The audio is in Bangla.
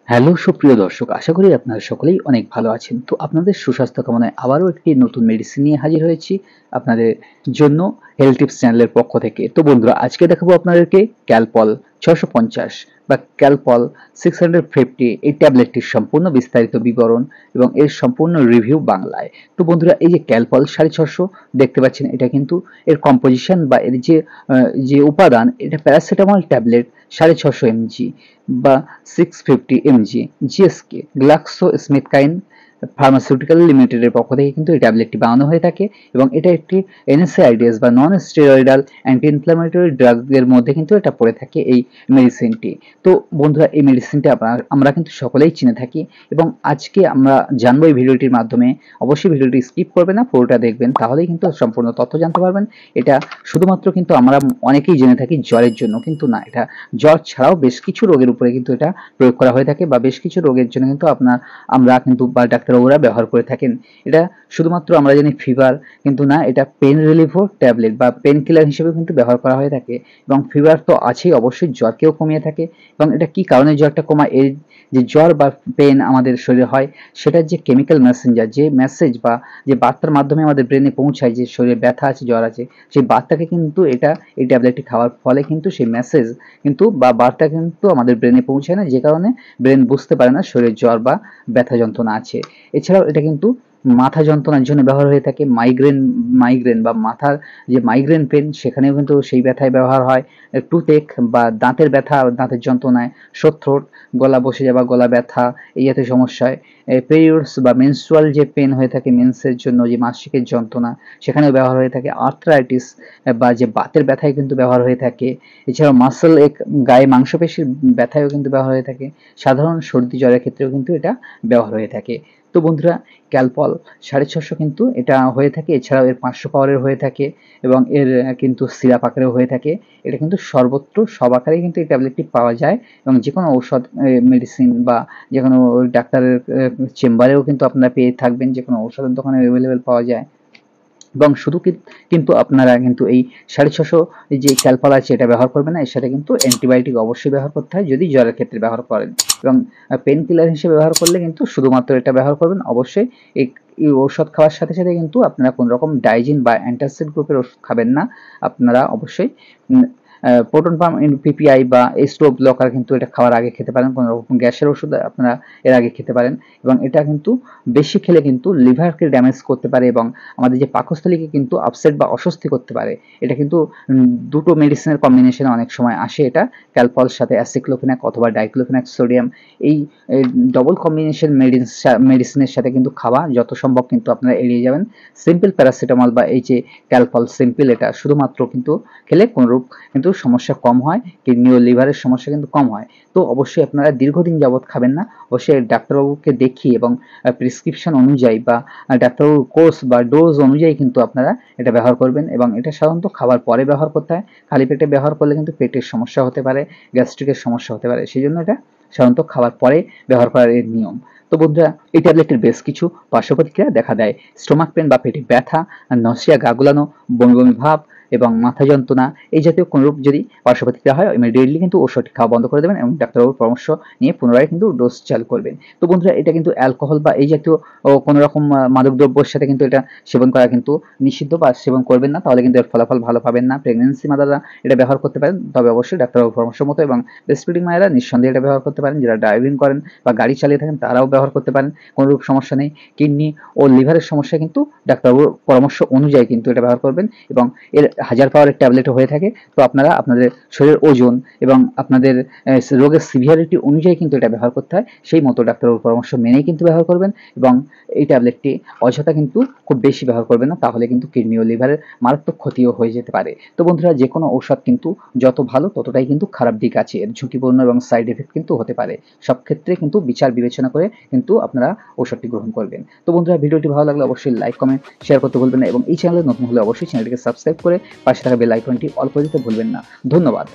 হ্যালো সুপ্রিয় দর্শক, আশা করি আপনারা সকলেই অনেক ভালো আছেন। তো আপনাদের সুস্বাস্থ্য কামনায় আবারও একটি নতুন মেডিসিন নিয়ে হাজির হয়েছি আপনাদের জন্য হেলথ টিপস চ্যানেলের পক্ষ থেকে। তো বন্ধুরা, আজকে দেখাবো আপনাদেরকে ক্যালপল 650 বা ক্যালপল 650 এই ট্যাবলেটটির সম্পূর্ণ বিস্তারিত বিবরণ এবং এর সম্পূর্ণ রিভিউ বাংলায়। তো বন্ধুরা, এই যে ক্যালপল 650 দেখতে পাচ্ছেন, এটা কিন্তু এর কম্পোজিশন বা এর যে উপাদান, এটা প্যারাসিটামল ট্যাবলেট 650 mg বা 650 mg জিএসকে গ্লাক্সো স্মিথক্লাইন ফার্মাসিউটিক্যাল লিমিটেডের পক্ষ থেকে কিন্তু এই ট্যাবলেটটি বানানো হয়ে থাকে এবং এটা একটি এনএসএআইডিএস বা নন স্টেরয়েডাল অ্যান্টি ইনফ্ল্যামেটরি ড্রাগের মধ্যে কিন্তু এটা পড়ে থাকে এই মেডিসিনটি। তো বন্ধুরা, এই মেডিসিনটি আমরা কিন্তু সকলেই চিনে থাকি এবং আজকে আমরা জানবো এই ভিডিওটির মাধ্যমে। অবশ্যই ভিডিওটি স্কিপ করবেন না, পুরোটা দেখবেন, তাহলেই কিন্তু সম্পূর্ণ তথ্য জানতে পারবেন। এটা শুধুমাত্র কিন্তু আমরা অনেকেই জেনে থাকি জ্বরের জন্য, কিন্তু না, এটা জ্বর ছাড়াও বেশ কিছু রোগের উপরে কিন্তু এটা প্রয়োগ করা হয়ে থাকে বা বেশ কিছু রোগের জন্য কিন্তু আমরা কিন্তু বা ডাক্তারবাবুরা ব্যবহার করে থাকেন। এটা শুধুমাত্র আমরা জানি ফিভার, কিন্তু না, এটা পেন রিলিফও ট্যাবলেট বা পেন কিলার হিসেবে কিন্তু ব্যবহার করা হয়ে থাকে এবং ফিভার তো আছেই, অবশ্যই জ্বরকেও কমিয়ে থাকে। এবং এটা কি কারণে জ্বরটা কমায়, এর যে জ্বর বা পেন আমাদের শরীরে হয়, সেটার যে কেমিক্যাল মেসেঞ্জার, যে মেসেজ বা যে বার্তার মাধ্যমে আমাদের ব্রেনে পৌঁছায় যে শরীরে ব্যথা আছে, জ্বর আছে, সেই বার্তাকে কিন্তু এই ট্যাবলেটটি খাওয়ার ফলে কিন্তু সেই মেসেজ কিন্তু বা বার্তা কিন্তু আমাদের ব্রেনে পৌঁছায় না, যে কারণে ব্রেন বুঝতে পারে না শরীরে জ্বর বা ব্যথা যন্ত্রণা আছে। এছাড়াও এটা কিন্তু মাথা যন্ত্রণার জন্য ব্যবহার হয়ে থাকে, মাইগ্রেন বা মাথার যে মাইগ্রেন পেন, সেখানেও কিন্তু সেই ব্যথায় ব্যবহার হয়। টুথেক বা দাঁতের ব্যথা, দাঁতের যন্ত্রণায়, সোর থ্রোট, গলা বসে যাওয়া, গলা ব্যথা, এই জাতীয় সমস্যায়, পেরিয়ডস বা মেনস্ট্রুয়াল যে পেন হয়ে থাকে, মেন্সের জন্য যে মাসিকের যন্ত্রণা, সেখানেও ব্যবহার হয়ে থাকে। আর্থ্রাইটিস বা যে বাতের ব্যথায় কিন্তু ব্যবহার হয়ে থাকে। এছাড়াও মাসল এক, গায়ে মাংসপেশির ব্যথায়ও কিন্তু ব্যবহার হয়ে থাকে। সাধারণ সর্দি জ্বরের ক্ষেত্রেও কিন্তু এটা ব্যবহার হয়ে থাকে। তো বন্ধুরা, ক্যালপল 650 কিন্তু এটা হয়ে থাকে। এছাড়াও এর 500 পাওয়ারের হয়ে থাকে এবং এর কিন্তু সিরাপ আকারেও হয়ে থাকে। এটা কিন্তু সর্বত্র সব আকারেই কিন্তু এই ট্যাবলেটটি পাওয়া যায় এবং যে কোনো ঔষধ, মেডিসিন বা যে কোনো ডাক্তারের চেম্বারেও কিন্তু আপনারা পেয়ে থাকবেন, যে কোনো ঔষধের দোকানে অ্যাভেলেবেল পাওয়া যায়। এবং শুধু কিন্তু আপনারা কিন্তু এই 650 যে ক্যালপল আছে এটা ব্যবহার করবেন না, এর সাথে কিন্তু অ্যান্টিবায়োটিক অবশ্যই ব্যবহার করতে হয় যদি জ্বরের ক্ষেত্রে ব্যবহার করেন। এবং পেন কিলার হিসেবে ব্যবহার করলে কিন্তু শুধুমাত্র এটা ব্যবহার করবেন। অবশ্যই এই এই ঔষধ খাওয়ার সাথে সাথে কিন্তু আপনারা কোনো রকম ডাইজিন বা অ্যান্টাসিড গ্রুপের ওষুধ খাবেন না। আপনারা অবশ্যই প্রোটন পাম্প পিপিআই বা স্টোভ ব্লকার কিন্তু এটা খাওয়ার আগে খেতে পারেন। কোনো রকম গ্যাসের ওষুধ আপনারা এর আগে খেতে পারেন এবং এটা কিন্তু বেশি খেলে কিন্তু লিভারকে ড্যামেজ করতে পারে এবং আমাদের যে পাকস্থলীকে কিন্তু আপসেট বা অস্বস্তি করতে পারে। এটা কিন্তু দুটো মেডিসিনের কম্বিনেশনে অনেক সময় আসে। এটা ক্যালপল সাথে অ্যাসিক্লোফেনাক অথবা ডাইক্লোফেনাক সোডিয়াম, এই ডবল কম্বিনেশন মেডিসিনের সাথে কিন্তু খাওয়া যত সম্ভব কিন্তু আপনারা এড়িয়ে যাবেন। সিম্পল প্যারাসিটামল বা এই যে ক্যালপল সিম্পল, এটা শুধুমাত্র কিন্তু খেলে কোনরূপ কিন্তু সমস্যা কম হয়, কিডনি ও লিভারের সমস্যা কিন্তু কম হয়। তো অবশ্যই আপনারা দীর্ঘদিন যাবৎ খাবেন না, অবশ্যই ডাক্তারবাবুকে দেখিয়ে এবং প্রেসক্রিপশন অনুযায়ী বা ডাক্তারবাবুর কোর্স বা ডোজ অনুযায়ী কিন্তু আপনারা এটা ব্যবহার করবেন। এবং এটা সাধারণত খাবার পরে ব্যবহার করতে হয়। খালি পেটে ব্যবহার করলে কিন্তু পেটের সমস্যা হতে পারে, গ্যাস্ট্রিকের সমস্যা হতে পারে, সেই জন্য এটা সাধারণত খাবার পরে ব্যবহার করার এর নিয়ম। তো বন্ধুরা, এই ট্যাবলেটের বেশ কিছু পার্শ্ব প্রতিক্রিয়া দেখা দেয়। স্টোমাক পেন বা পেটে ব্যথা, নসিয়া, গা গুলানো, বমি বমি ভাব এবং মাথা যন্ত্রণা, এই জাতীয় কোনরূপ যদি পার্শ্ব প্রতিক্রিয়া হয়, ইমিডিয়েটলি কিন্তু ওষুধটি খাওয়া বন্ধ করে দেবেন এবং ডাক্তারবাবুর পরামর্শ নিয়ে পুনরায় কিন্তু ডোজ চালু করবেন। তো বন্ধুরা, এটা কিন্তু অ্যালকোহল বা এই জাতীয় কোনো রকম মাদকদ্রব্যের সাথে কিন্তু এটা সেবন করা কিন্তু নিষিদ্ধ বা সেবন করবেন না, তাহলে কিন্তু এর ফলাফল ভালো পাবেন না। প্রেগন্যান্সি মাদাররা এটা ব্যবহার করতে পারেন, তবে অবশ্যই ডাক্তারবাবুর পরামর্শ মতো, এবং ব্রেস্টফিডিং মায়েরা নিঃসন্দেহে এটা ব্যবহার করতে পারেন। যারা ড্রাইভিং করেন বা গাড়ি চালিয়ে থাকেন তারাও ব্যবহার করতে পারেন, কোনোরূপ সমস্যা নেই। কিডনি ও লিভারের সমস্যা কিন্তু ডাক্তারবাবুর পরামর্শ অনুযায়ী কিন্তু এটা ব্যবহার করবেন এবং এর 1000 পাওয়ারের ট্যাবলেটও হয়ে থাকে। তো আপনারা আপনাদের শরীরের ওজন এবং আপনাদের রোগের সিভিয়ারিটি অনুযায়ী কিন্তু এটা ব্যবহার করতে হয়, সেই মতো ডাক্তারবাবুর পরামর্শ মেনেই কিন্তু ব্যবহার করবেন। এবং এই ট্যাবলেটটি অযথা কিন্তু খুব বেশি ব্যবহার করবেন না, তাহলে কিন্তু কিডনি ও লিভারের মারাত্মক ক্ষতিও হয়ে যেতে পারে। তো বন্ধুরা, যে কোনো ঔষধ কিন্তু যত ভালো ততটাই কিন্তু খারাপ দিক আছে, এর ঝুঁকিপূর্ণ এবং সাইড এফেক্ট কিন্তু হতে পারে। সব ক্ষেত্রে কিন্তু বিচার বিবেচনা করে কিন্তু আপনারা ঔষধটি গ্রহণ করবেন। তো বন্ধুরা, ভিডিওটি ভালো লাগলে অবশ্যই লাইক, কমেন্ট, শেয়ার করতে ভুলবেন না এবং এই চ্যানেলে নতুন হলে অবশ্যই চ্যানেলটিকে সাবস্ক্রাইব করে পাশে থাকা বেল আইকনটি অল করে দিতে ভুলবেন না। ধন্যবাদ।